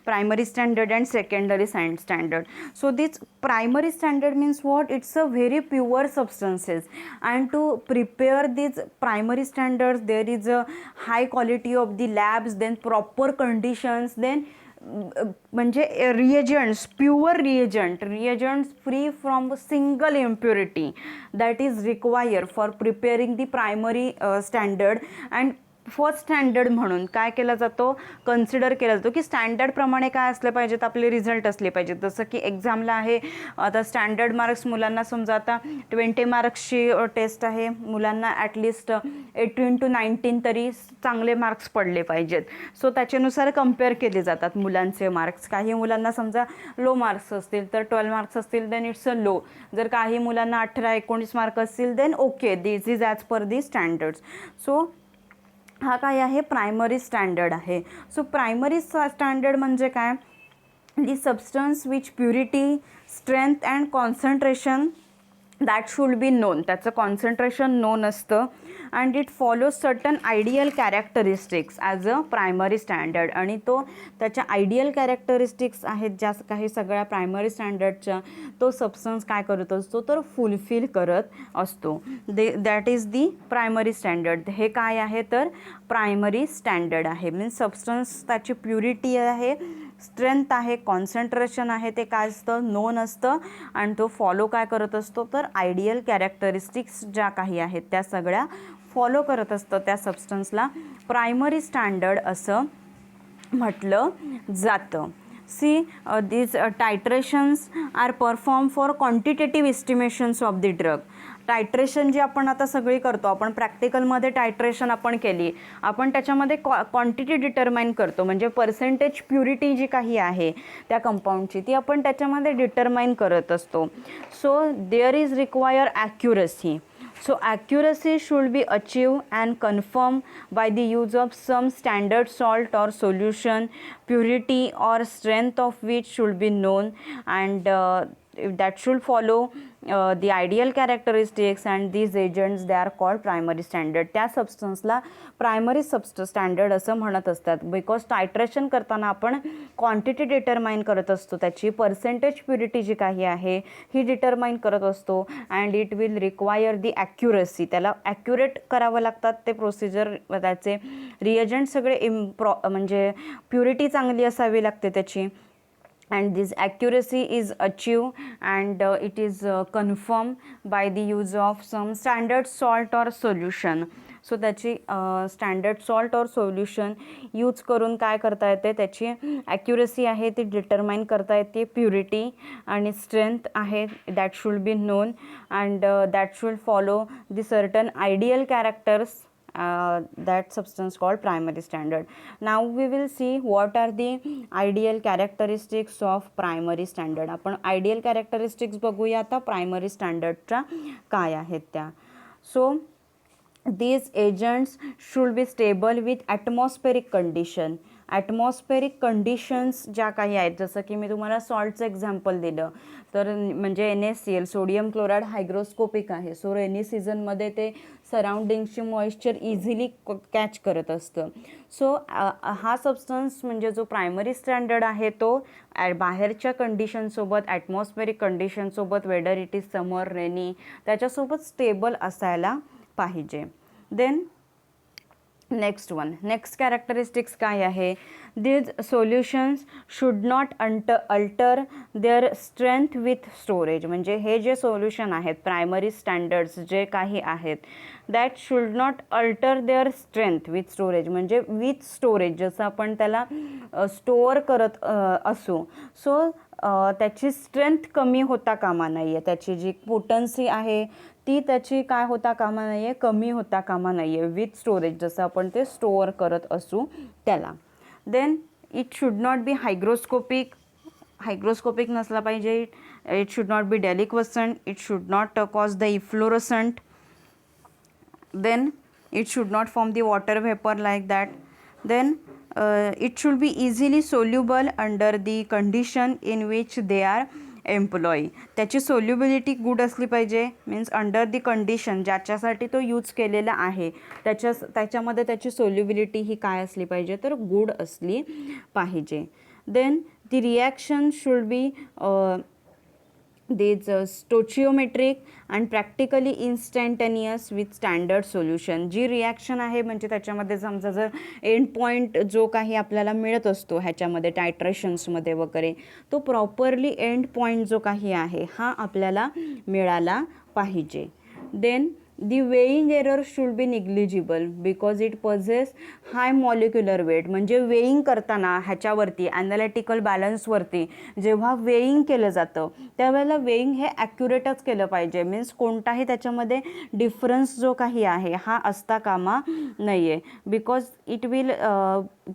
Speaker 1: primary standard and secondary standard. So this primary standard means what, it's a very pure substances, and to prepare these primary standards there is a high quality of the labs, then proper conditions, then म्हणजे reagents, pure reagents free from single impurity that is require for preparing the primary standard. And first standard म्हणून काय केला जातो, consider केला जातो की स्टँडर्डप्रमाणे काय असले पाहिजेत, आपले रिझल्ट असले पाहिजेत. जसं की एक्झामला आहे आता स्टँडर्ड मार्क्स मुलांना समजा आता 20 मार्क्सची टेस्ट आहे, मुलांना ॲटलिस्ट 18 to 19 तरी चांगले मार्क्स पडले पाहिजेत. सो त्याच्यानुसार कम्पेअर केले जातात मुलांचे मार्क्स. काही मुलांना समजा लो मार्क्स असतील तर 12 मार्क्स असतील देन इट्स अ लो. जर काही मुलांना 18-19 मार्क असतील then okay, this is as per the standards. So हा काय आहे, प्रायमरी स्टँडर्ड आहे. सो प्रायमरी स्टँडर्ड म्हणजे काय, the substance which purity, strength and concentration that should be known. त्याचं कॉन्सन्ट्रेशन नोन असतं. And it follow certain ideal characteristics as a primary standard. आणि तो त्याच्या आयडियल कॅरेक्टरिस्टिक्स आहेत ज्या काही सगळ्या प्रायमरी स्टँडर्डच्या, तो सबस्टन्स काय करत असतो तर फुलफिल करत असतो. That is the primary standard. हे काय आहे तर प्रायमरी स्टँडर्ड आहे. मीन्स सबस्टन्स त्याची प्युरिटी आहे, स्ट्रेंथ आहे, कॉन्सन्ट्रेशन आहे, ते काय असतं नोन असतं. आणि तो फॉलो काय करत असतो तर आयडियल कॅरेक्टरिस्टिक्स ज्या काही आहेत त्या सगळ्या फॉलो करत असतं. त्या सबस्टन्सला प्रायमरी स्टँडर्ड असं म्हटलं जातं. See these titrations are performed for quantitative estimations of the drug. टायट्रेशन जी आपण आता सगळी करतो, आपण प्रॅक्टिकलमध्ये टायट्रेशन आपण केली, आपण त्याच्यामध्ये क्वांटिटी डिटरमाइन करतो. म्हणजे पर्सेंटेज प्युरिटी जी काही आहे त्या कंपाऊंडची ती आपण त्याच्यामध्ये डिटरमाइन करत असतो. So there is require accuracy. So accuracy should be achieved and confirmed by the use of some standard salt or solution, purity or strength of which should be known, and that should follow the ideal characteristics, and these agents they are called primary standard. त्या सबस्टन्सला primary standard असं म्हणत असतात. Because टायट्रेशन करताना आपण quantity determine करत असतो, त्याची percentage purity जी काही आहे ही डिटरमाइन करत असतो. And it will require the accuracy. त्याला ॲक्युरेट करावं लागतात ते प्रोसिजर, त्याचे रिएजंट सगळे म्हणजे प्युरिटी चांगली असावी लागते त्याची. and this accuracy is achieved and it is confirmed by the use of some standard salt or solution. So त्याची स्टँडर्ड सॉल्ट और सोल्युशन यूज करून काय करता येते, त्याची ॲक्युरसी आहे ती डिटरमाइन करता येते, प्युरिटी आणि स्ट्रेंथ आहे that should be non, and that should follow the certain ideal characters that substance called primary standard. Now we will see what are the ideal characteristics of primary standard. आपण ideal characteristics बघूया आता primary स्टँडर्डच्या काय आहेत त्या. So these agents should be stable with atmospheric condition. Atmospheric conditions ज्या काही आहेत, जसं की मी तुम्हाला सॉल्टचं एक्झाम्पल दिलं तर म्हणजे NaCl सोडियम क्लोराईड हायग्रोस्कोपिक आहे. सो रेनी सीझनमध्ये ते सराउंडिंगची मॉइश्चर इझिली कॅच करत असतं. सो हा सबस्टन्स म्हणजे जो प्रायमरी स्टँडर्ड आहे तो बाहेरच्या कंडिशनसोबत, ॲटमॉस्फेरिक कंडिशनसोबत, whether it is summer rainy, त्याच्यासोबत स्टेबल असायला पाहिजे. देन नेक्स्ट कॅरेक्टरिस्टिक्स काय आहे, these solutions should not alter their strength with storage. म्हणजे हे जे सोल्युशन आहेत प्रायमरी स्टँडर्ड्स जे काही आहेत that should not alter their strength with storage. म्हणजे विथ स्टोरेज जसं आपण त्याला स्टोअर करत असू, सो त्याची स्ट्रेंथ कमी होता कामा नाही आहे, त्याची जी पोटन्सी आहे ती त्याची काय होता कामा नाही आहे, कमी होता कामा नाही आहे विथ स्टोरेज, जसं आपण ते स्टोअर करत असू त्याला. Then it should not be hygroscopic नसला पाहिजे. It should not be deliquescent. It should not cause the efflorescent. Then it should not form the water vapour like that. Then it should be easily soluble under the condition in which they are employ. त्याची solubility good असली पाहिजे. Means under the condition ज्याच्यासाठी तो use केलेला आहे त्याच्यामध्ये त्याची solubility ही काय असली पाहिजे तर गुड असली पाहिजे. Then the reaction should be these stoichiometric and practically instantaneous with standard solution. जी रिॲक्शन आहे म्हणजे त्याच्यामध्ये समजा जर एंड पॉईंट जो काही आपल्याला मिळत असतो ह्याच्यामध्ये टायट्रेशन्समध्ये वगैरे, तो प्रॉपरली एंड पॉईंट जो काही आहे हा आपल्याला मिळाला पाहिजे. Then the weighing error should be negligible because it possess high molecular weight. म्हणजे वेईंग करताना ह्याच्यावरती ॲनालिटिकल बॅलन्सवरती जेव्हा वेईंग केलं जातं त्यावेळेला वेईंग हे ॲक्युरेटच केलं पाहिजे. मीन्स कोणताही त्याच्यामध्ये डिफरन्स जो काही आहे हा असता कामा नाही आहे. Because it will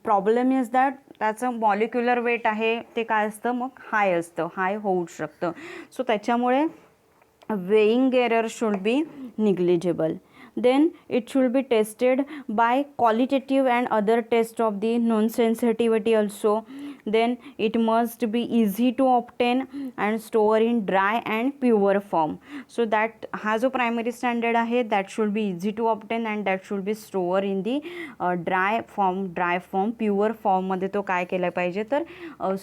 Speaker 1: problem is that त्याचं मॉलिक्युलर वेट आहे ते काय असतं मग हाय असतं, हाय होऊ शकतं. सो त्याच्यामुळे weighing error should be negligible. Then it should be tested by qualitative and other tests of the non-sensitivity also. Then it must be easy to obtain and store in dry and pure form. So that हा जो primary standard आहे that should be easy to obtain and that should be store in the dry form pure form मध्ये तो काय केला पाहिजे तर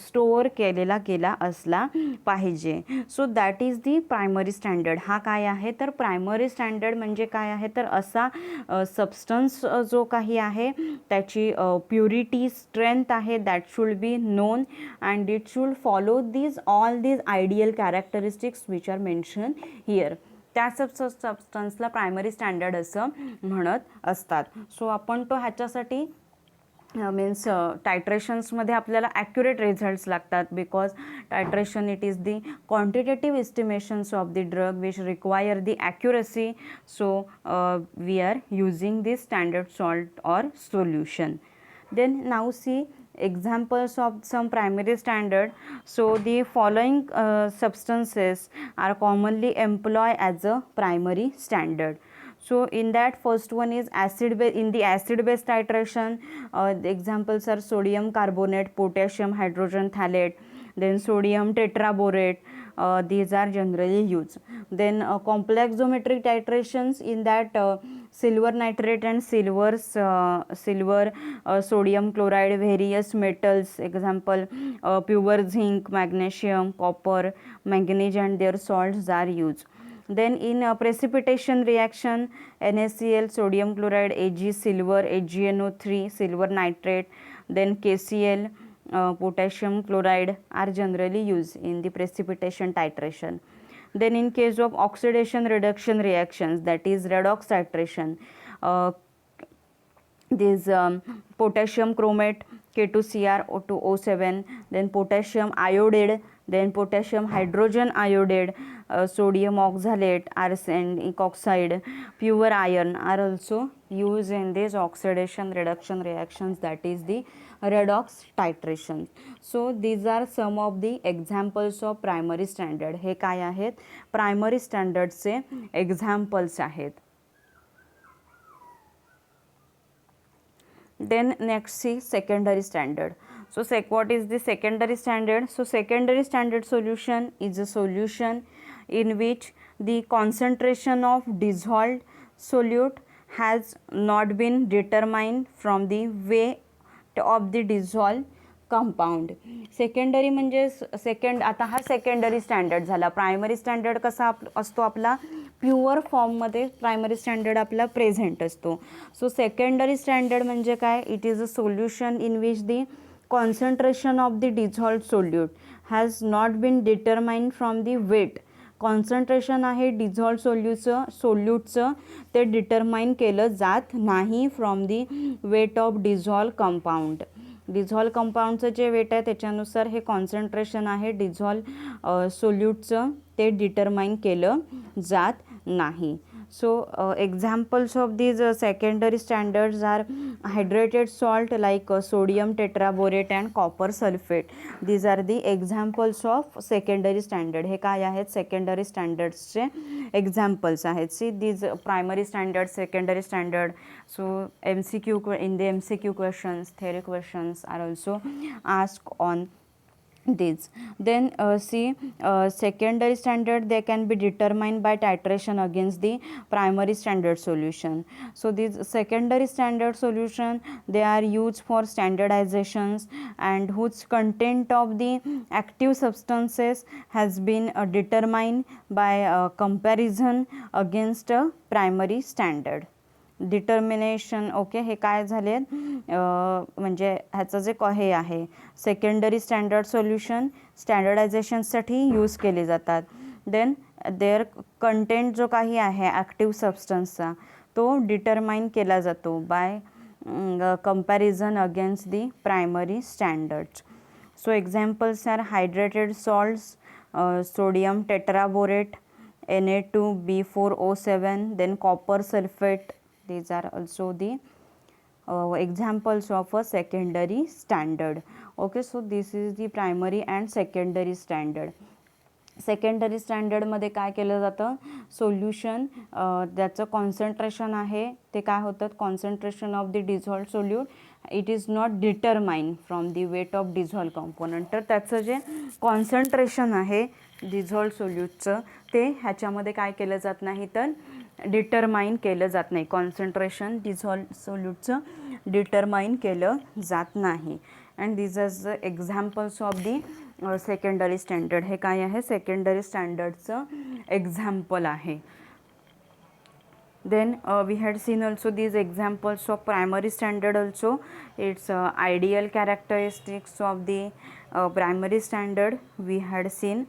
Speaker 1: store केलेला गेला असला पाहिजे. So that is the primary standard. हा काय आहे तर प्रायमरी स्टँडर्ड म्हणजे काय आहे तर असा सबस्टन्स जो काही आहे त्याची प्युरिटी स्ट्रेंथ आहे that should B known and it should follow all these ideal characteristics which are mentioned here. त्या सबस्टन्सला प्रायमरी स्टँडर्ड असं म्हणत असतात. सो आपण तो ह्याच्यासाठी मीन्स टायट्रेशन्समध्ये आपल्याला ॲक्युरेट रिझल्ट्स लागतात because titration it is the quantitative estimations of the drug which require the accuracy. So we are using this standard salt or solution. Then now see examples of some primary standard. So the following substances are commonly employed as a primary standard. So in that first one is in the acid base titration, the examples are sodium carbonate, potassium hydrogen phthalate, then sodium tetraborate. These are generally used. Then complex geometric titrations, in that silver nitrate and silver sodium chloride, various metals, example pure zinc, magnesium, copper, manganese and their salts are used. Then in precipitation reaction, NaCl, sodium chloride, Ag, silver, AgNO3, silver nitrate, then KCl, potassium chloride are generally used in the precipitation titration. Then in case of oxidation reduction reactions, that is redox titration, this potassium chromate, K2Cr2O7, then potassium iodide, then potassium hydrogen iodide, sodium oxalate, arsenic oxide, pure iron are also used in these oxidation reduction reactions, that is the redox titration. So these are some of the examples of primary standard. हे काय आहेत primary स्टँडर्डचे examples आहेत. Then next see secondary standard. So what is the secondary standard? So secondary standard solution is a solution in which the concentration of dissolved solute has not been determined from the weight of the dissolved compound. Secondary म्हणजे आता हा secondary standard झाला. Primary standard कसा असतो आपला pure फॉर्ममध्ये primary standard आपला present असतो. सो सेकंडरी स्टँडर्ड म्हणजे काय, it is a solution in which the concentration of the dissolved solute has not been determined from the weight. Concentration आहे डिझॉल्व्ड सोल्यूटचं ते डिटरमाइन केलं जात नाही from the weight of dissolve compound. Dissolve कंपाऊंडचं जे वेट आहे त्याच्यानुसार हे कॉन्सन्ट्रेशन आहे डिझॉल्व सोल्यूटचं ते डिटरमाइन केलं जात नाही. So examples of these secondary standards are hydrated salt like sodium tetraborate and copper sulfate. These are the examples of secondary standard. हे काय आहेत secondary standardsचे examples आहेत. See these primary standard, secondary standard. So MCQ in the MCQ questions, theory questions are also asked on these. Then see, secondary standard, they can be determined by titration against the primary standard solution. So these secondary standard solution, they are used for standardizations and whose content of the active substances has been determined by comparison against a primary standard. Determination. Okay, हे काय झाले म्हणजे ह्याचं जे हे आहे secondary standard solution स्टँडर्डायझेशनसाठी use केले जातात. देन देअर कंटेंट जो काही आहे ॲक्टिव्ह सबस्टन्सचा तो डिटरमाइन केला जातो by comparison against the primary standards. So examples are hydrated salts, sodium tetraborate, Na2B4O7, then copper sulfate. These are also the examples of a secondary standard. Okay, so this is the primary and secondary standard. Secondary स्टँडर्डमध्ये काय केलं जातं, solution त्याचं concentration आहे ते काय होतं, concentration of the dissolved solute it is not determine from the weight of dissolve component. तर त्याचं जे कॉन्सन्ट्रेशन आहे डिझॉल्व सोल्यूटचं ते ह्याच्यामध्ये काय केलं जात नाही तर डिटरमाइन केलं जात नाही. कॉन्सन्ट्रेशन डिझॉल्व सोल्यूटचं डिटरमाइन केलं जात नाही. And this is the examples of the secondary standard. हे काय आहे, सेकंडरी स्टँडर्डचं एक्झाम्पल आहे. Then we had seen also these examples of primary standard also. Its ideal characteristics of the primary standard we had seen.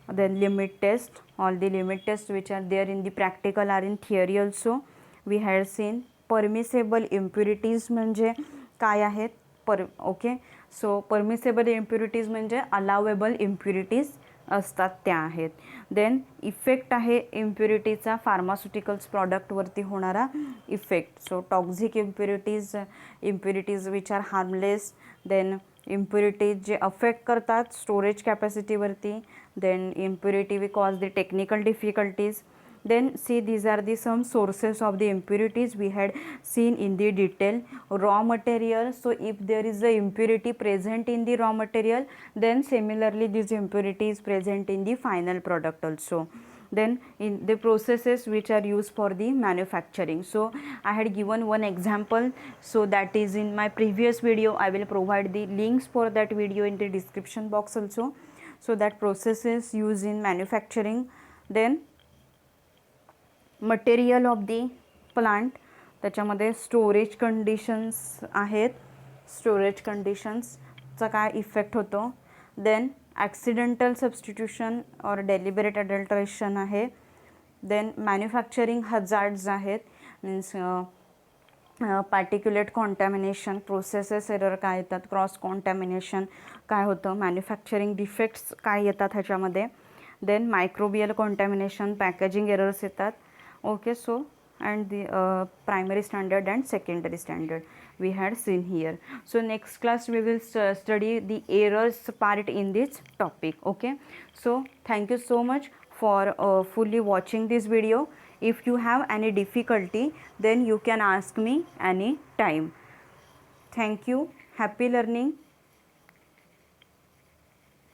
Speaker 1: Then limit test, all the limit tests which are there in the practical are in theory also. We had seen permissible impurities म्हणजे काय आहेत okay. So permissible impurities म्हणजे allowable impurities असतात त्या आहेत. Then effect आहे इम्प्युरिटीचा pharmaceuticals प्रॉडक्टवरती होणारा effect. So toxic impurities which are harmless. Then impurities जे अफेक्ट करतात स्टोरेज कॅपॅसिटीवरती. Then impurity we cause the technical difficulties. Then see, these are the some sources of the impurities we had seen in the detail. Raw material, so if there is a impurity present in the raw material, then similarly this impurity is present in the final product also. Then in the processes which are used for the manufacturing. So I had given one example, so that is in my previous video. I will provide the links for that video in the description box also. So that processes used in manufacturing. Then material of the plant, त्याच्यामध्ये storage conditions आहेत, storage कंडिशन्सचा काय effect होतो. Then accidental substitution or deliberate adulteration आहे. Then manufacturing hazards आहेत, means particulate contamination, processes error काय येतात, cross contamination काय होतं, मॅन्युफॅक्चरिंग डिफेक्ट्स काय येतात ह्याच्यामध्ये. Then microbial contamination, packaging errors येतात. Okay, so and the primary standard and secondary standard we had seen here. So next class we will study the errors part in this topic. Okay, so thank you so much for fully watching this video. If you have any difficulty, then you can ask me any time. Thank you. Happy learning.